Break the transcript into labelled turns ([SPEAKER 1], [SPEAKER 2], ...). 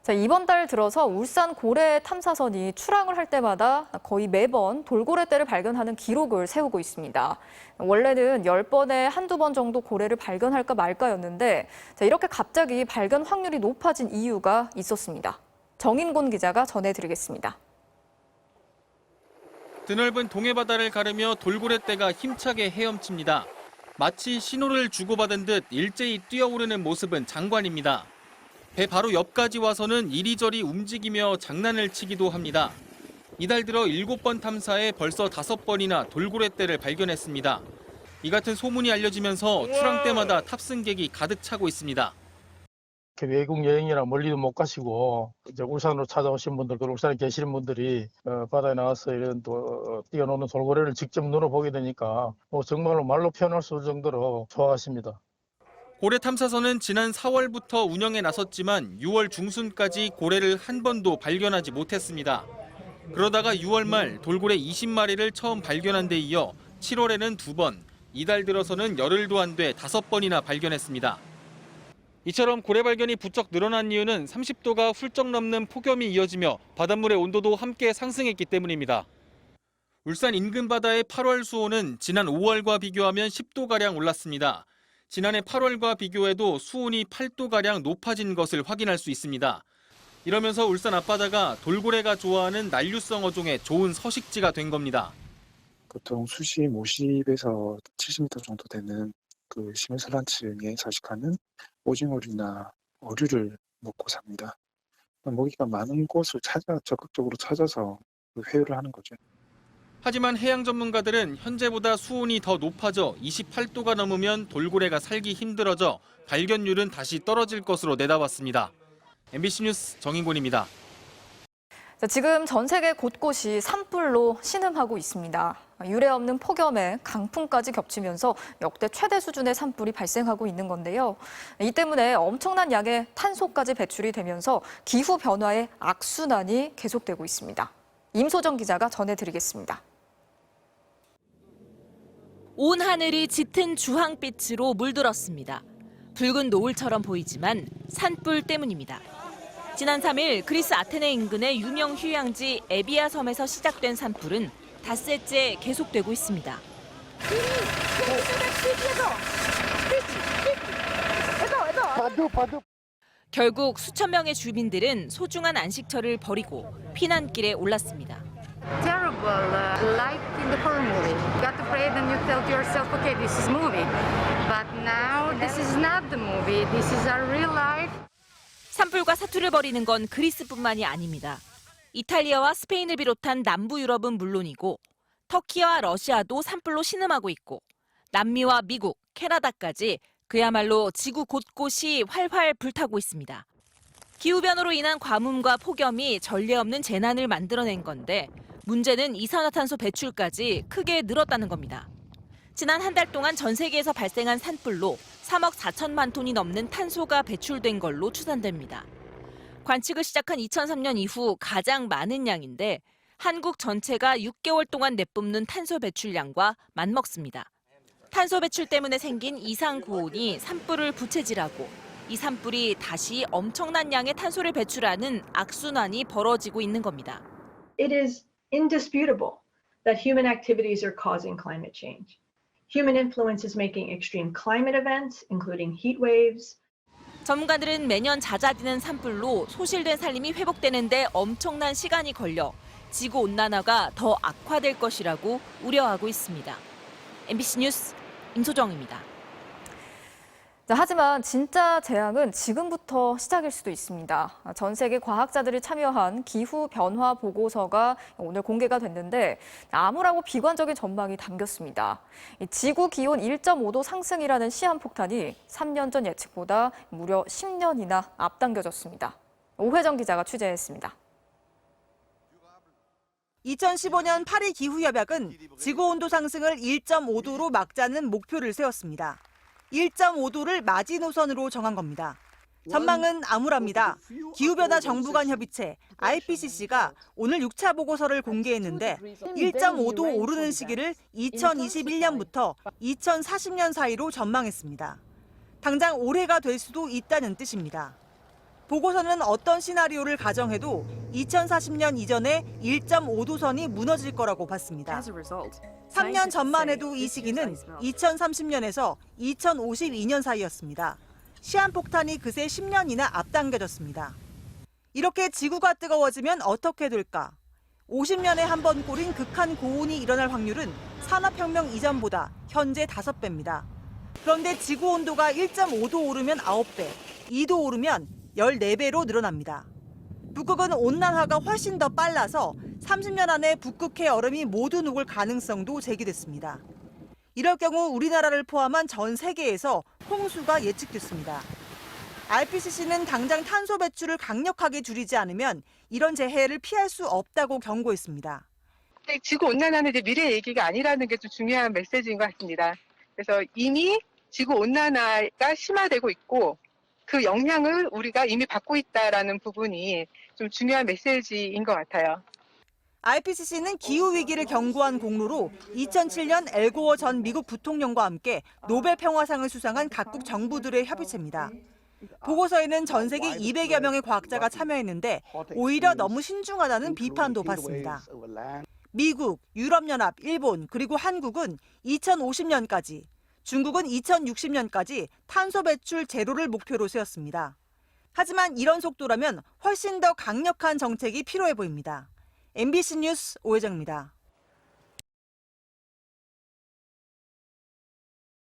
[SPEAKER 1] 자, 이번 달 들어서 울산 고래 탐사선이 출항을 할 때마다 거의 매번 돌고래떼를 발견하는 기록을 세우고 있습니다. 원래는 10번에 한두 번 정도 고래를 발견할까 말까였는데 이렇게 갑자기 발견 확률이 높아진 이유가 있었습니다. 정인곤 기자가 전해드리겠습니다.
[SPEAKER 2] 드넓은 동해바다를 가르며 돌고래떼가 힘차게 헤엄칩니다. 마치 신호를 주고받은 듯 일제히 뛰어오르는 모습은 장관입니다. 배 바로 옆까지 와서는 이리저리 움직이며 장난을 치기도 합니다. 이달 들어 7번 탐사에 벌써 5번이나 돌고래떼를 발견했습니다. 이 같은 소문이 알려지면서 출항 때마다 탑승객이 가득 차고 있습니다.
[SPEAKER 3] 외국 여행이나 멀리도 못 가시고 이제 울산으로 찾아오신 분들, 또 울산에 계시는 분들이 바다에 나와서 이런 또 뛰어노는 돌고래를 직접 눈으로 보게 되니까 정말로 말로 표현할 수 없을 정도로 좋아하십니다.
[SPEAKER 2] 고래 탐사선은 지난 4월부터 운영에 나섰지만 6월 중순까지 고래를 한 번도 발견하지 못했습니다. 그러다가 6월 말 돌고래 20마리를 처음 발견한 데 이어 7월에는 2번, 이달 들어서는 열흘도 안 돼 5번이나 발견했습니다. 이처럼 고래 발견이 부쩍 늘어난 이유는 30도가 훌쩍 넘는 폭염이 이어지며 바닷물의 온도도 함께 상승했기 때문입니다. 울산 인근 바다의 8월 수온은 지난 5월과 비교하면 10도가량 올랐습니다. 지난해 8월과 비교해도 수온이 8도가량 높아진 것을 확인할 수 있습니다. 이러면서 울산 앞바다가 돌고래가 좋아하는 난류성 어종의 좋은 서식지가 된 겁니다.
[SPEAKER 4] 보통 수심 50에서 70m 정도 되는 그 심해산란층에 서식하는 오징어류나 어류를 먹고 삽니다. 먹이가 많은 곳을 적극적으로 찾아서 회유를 하는 거죠.
[SPEAKER 2] 하지만 해양 전문가들은 현재보다 수온이 더 높아져 28도가 넘으면 돌고래가 살기 힘들어져 발견율은 다시 떨어질 것으로 내다봤습니다. MBC 뉴스 정인곤입니다.
[SPEAKER 1] 자, 지금 전 세계 곳곳이 산불로 신음하고 있습니다. 유례없는 폭염에 강풍까지 겹치면서 역대 최대 수준의 산불이 발생하고 있는 건데요. 이 때문에 엄청난 양의 탄소까지 배출이 되면서 기후 변화의 악순환이 계속되고 있습니다. 임소정 기자가 전해드리겠습니다.
[SPEAKER 5] 온 하늘이 짙은 주황빛으로 물들었습니다. 붉은 노을처럼 보이지만 산불 때문입니다. 지난 3일 그리스 아테네 인근의 유명 휴양지 에비아 섬에서 시작된 산불은 닷새째 계속되고 있습니다. 결국 수천 명의 주민들은 소중한 안식처를 버리고 피난길에 올랐습니다.
[SPEAKER 6] Terrible, like in the horror movie. You got afraid and you tell to yourself, okay, this is movie. But now this is not the movie. This is our real life.
[SPEAKER 5] 산불과 사투를 벌이는 건 그리스뿐만이 아닙니다. 이탈리아와 스페인을 비롯한 남부 유럽은 물론이고 터키와 러시아도 산불로 신음하고 있고 남미와 미국, 캐나다까지 그야말로 지구 곳곳이 활활 불타고 있습니다. 기후변화로 인한 가뭄과 폭염이 전례 없는 재난을 만들어낸 건데 문제는 이산화탄소 배출까지 크게 늘었다는 겁니다. 지난 한 달 동안 전 세계에서 발생한 산불로 3억 4천만 톤이 넘는 탄소가 배출된 걸로 추산됩니다. 관측을 시작한 2003년 이후 가장 많은 양인데 한국 전체가 6개월 동안 내뿜는 탄소 배출량과 맞먹습니다. 탄소 배출 때문에 생긴 이상 고온이 산불을 부채질하고 이 산불이 다시 엄청난 양의 탄소를 배출하는 악순환이 벌어지고 있는 겁니다.
[SPEAKER 7] It is indisputable that human activities are causing climate change. Human influence is making extreme climate events, including heat waves.
[SPEAKER 5] 전문가들은 매년 잦아드는 산불로 소실된 산림이 회복되는데 엄청난 시간이 걸려 지구온난화가 더 악화될 것이라고 우려하고 있습니다. MBC 뉴스 임소정입니다.
[SPEAKER 1] 자, 하지만 진짜 재앙은 지금부터 시작일 수도 있습니다. 전 세계 과학자들이 참여한 기후변화 보고서가 오늘 공개가 됐는데 암울하고 비관적인 전망이 담겼습니다. 지구 기온 1.5도 상승이라는 시한폭탄이 3년 전 예측보다 무려 10년이나 앞당겨졌습니다. 오혜정 기자가 취재했습니다.
[SPEAKER 8] 2015년 파리 기후협약은 지구온도 상승을 1.5도로 막자는 목표를 세웠습니다. 1.5도를 마지노선으로 정한 겁니다. 전망은 암울합니다. 기후변화 정부간 협의체 IPCC가 오늘 6차 보고서를 공개했는데 1.5도 오르는 시기를 2021년부터 2040년 사이로 전망했습니다. 당장 올해가 될 수도 있다는 뜻입니다. 보고서는 어떤 시나리오를 가정해도 2040년 이전에 1.5도선이 무너질 거라고 봤습니다. 3년 전만 해도 이 시기는 2030년에서 2052년 사이였습니다. 시한폭탄이 그새 10년이나 앞당겨졌습니다. 이렇게 지구가 뜨거워지면 어떻게 될까? 50년에 한 번 꼴인 극한 고온이 일어날 확률은 산업혁명 이전보다 현재 5배입니다. 그런데 지구 온도가 1.5도 오르면 9배, 2도 오르면 14배로 늘어납니다. 북극은 온난화가 훨씬 더 빨라서 30년 안에 북극해 얼음이 모두 녹을 가능성도 제기됐습니다. 이럴 경우 우리나라를 포함한 전 세계에서 홍수가 예측됐습니다. IPCC는 당장 탄소 배출을 강력하게 줄이지 않으면 이런 재해를 피할 수 없다고 경고했습니다.
[SPEAKER 9] 지구 온난화는 이제 미래 얘기가 아니라는 게 좀 중요한 메시지인 것 같습니다. 그래서 이미 지구 온난화가 심화되고 있고 그 영향을 우리가 이미 받고 있다라는 부분이 좀 중요한 메시지인 것 같아요.
[SPEAKER 8] IPCC는 기후위기를 경고한 공로로 2007년 엘고어 전 미국 부통령과 함께 노벨 평화상을 수상한 각국 정부들의 협의체입니다. 보고서에는 전 세계 200여 명의 과학자가 참여했는데 오히려 너무 신중하다는 비판도 받습니다. 미국, 유럽연합, 일본, 그리고 한국은 2050년까지, 중국은 2060년까지 탄소 배출 제로를 목표로 세웠습니다. 하지만 이런 속도라면 훨씬 더 강력한 정책이 필요해 보입니다. MBC 뉴스 오혜정입니다.